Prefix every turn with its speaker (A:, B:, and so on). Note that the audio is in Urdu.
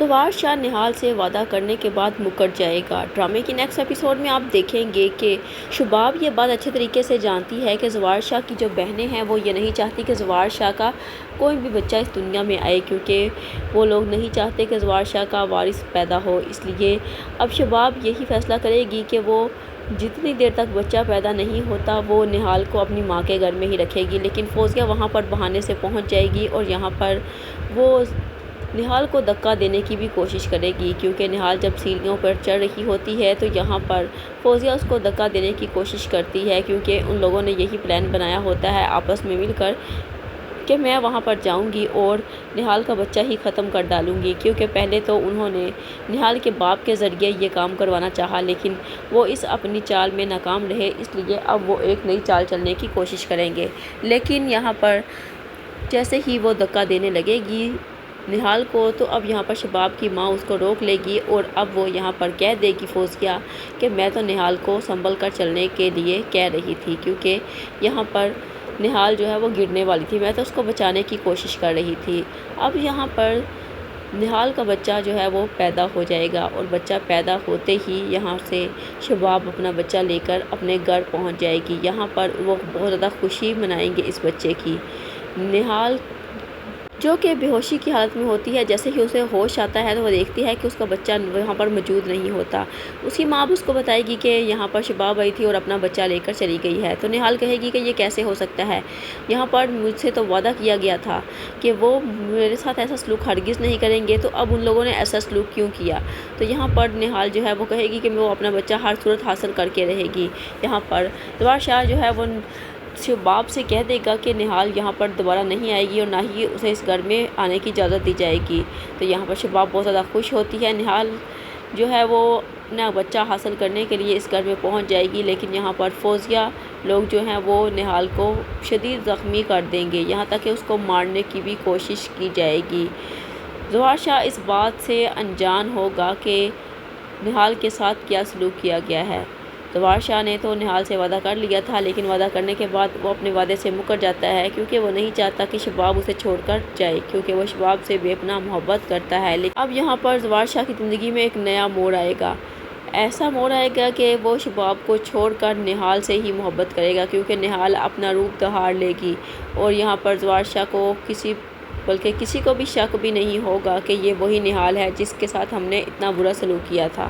A: زوار شاہ نہال سے وعدہ کرنے کے بعد مکر جائے گا۔ ڈرامے کی نیکسٹ ایپیسوڈ میں آپ دیکھیں گے کہ شباب یہ بات اچھے طریقے سے جانتی ہے کہ زوار شاہ کی جو بہنیں ہیں وہ یہ نہیں چاہتی کہ زوار شاہ کا کوئی بھی بچہ اس دنیا میں آئے، کیونکہ وہ لوگ نہیں چاہتے کہ زوار شاہ کا وارث پیدا ہو۔ اس لیے اب شباب یہی فیصلہ کرے گی کہ وہ جتنی دیر تک بچہ پیدا نہیں ہوتا وہ نہال کو اپنی ماں کے گھر میں ہی رکھے گی، لیکن فوزیہ وہاں پر بہانے سے پہنچ جائے گی اور یہاں پر وہ نہال کو دھکا دینے کی بھی کوشش کرے گی، کیونکہ نہال جب سیڑھیوں پر چڑھ رہی ہوتی ہے تو یہاں پر فوزیہ اس کو دھکا دینے کی کوشش کرتی ہے، کیونکہ ان لوگوں نے یہی پلان بنایا ہوتا ہے آپس میں مل کر کہ میں وہاں پر جاؤں گی اور نہال کا بچہ ہی ختم کر ڈالوں گی، کیونکہ پہلے تو انہوں نے نہال کے باپ کے ذریعے یہ کام کروانا چاہا لیکن وہ اس اپنی چال میں ناکام رہے، اس لیے اب وہ ایک نئی چال چلنے کی کوشش کریں گے۔ لیکن یہاں پر جیسے ہی وہ دھکا دینے لگے گی نہال کو تو اب یہاں پر شباب کی ماں اس کو روک لے گی اور اب وہ یہاں پر کہہ دے گی فوزیہ کہ میں تو نہال کو سنبھل کر چلنے کے لیے کہہ رہی تھی، کیونکہ یہاں پر نہال جو ہے وہ گرنے والی تھی، میں تو اس کو بچانے کی کوشش کر رہی تھی۔ اب یہاں پر نہال کا بچہ جو ہے وہ پیدا ہو جائے گا اور بچہ پیدا ہوتے ہی یہاں سے شباب اپنا بچہ لے کر اپنے گھر پہنچ جائے گی۔ یہاں پر وہ بہت زیادہ خوشی منائیں گے اس بچے کی۔ نہال جو کہ بے ہوشی کی حالت میں ہوتی ہے، جیسے ہی اسے ہوش آتا ہے تو وہ دیکھتی ہے کہ اس کا بچہ وہاں پر موجود نہیں ہوتا۔ اس کی ماں بھی اس کو بتائے گی کہ یہاں پر شباب آئی تھی اور اپنا بچہ لے کر چلی گئی ہے، تو نہال کہے گی کہ یہ کیسے ہو سکتا ہے، یہاں پر مجھ سے تو وعدہ کیا گیا تھا کہ وہ میرے ساتھ ایسا سلوک ہرگز نہیں کریں گے، تو اب ان لوگوں نے ایسا سلوک کیوں کیا؟ تو یہاں پر نہال جو ہے وہ کہے گی کہ وہ اپنا بچہ ہر صورت حاصل کر کے رہے گی۔ یہاں پر زوار شاہ جو ہے وہ شباب سے کہہ دے گا کہ نہال یہاں پر دوبارہ نہیں آئے گی اور نہ ہی اسے اس گھر میں آنے کی اجازت دی جائے گی۔ تو یہاں پر شباب بہت زیادہ خوش ہوتی ہے، نہال جو ہے وہ اپنا بچہ حاصل کرنے کے لیے اس گھر میں پہنچ جائے گی، لیکن یہاں پر فوزیہ لوگ جو ہیں وہ نہال کو شدید زخمی کر دیں گے، یہاں تک کہ اس کو مارنے کی بھی کوشش کی جائے گی۔ زوار شاہ اس بات سے انجان ہوگا کہ نہال کے ساتھ کیا سلوک کیا گیا ہے۔ زوار شاہ نے تو نہال سے وعدہ کر لیا تھا، لیکن وعدہ کرنے کے بعد وہ اپنے وعدے سے مکر جاتا ہے، کیونکہ وہ نہیں چاہتا کہ شباب اسے چھوڑ کر جائے، کیونکہ وہ شباب سے بے پناہ محبت کرتا ہے۔ لیکن اب یہاں پر زوار شاہ کی زندگی میں ایک نیا موڑ آئے گا، ایسا موڑ آئے گا کہ وہ شباب کو چھوڑ کر نہال سے ہی محبت کرے گا، کیونکہ نہال اپنا روپ دہاڑ لے گی اور یہاں پر زوار شاہ کو کسی کو بھی شک بھی نہیں ہوگا کہ یہ وہی نہال ہے جس کے ساتھ ہم نے اتنا برا سلوک کیا تھا۔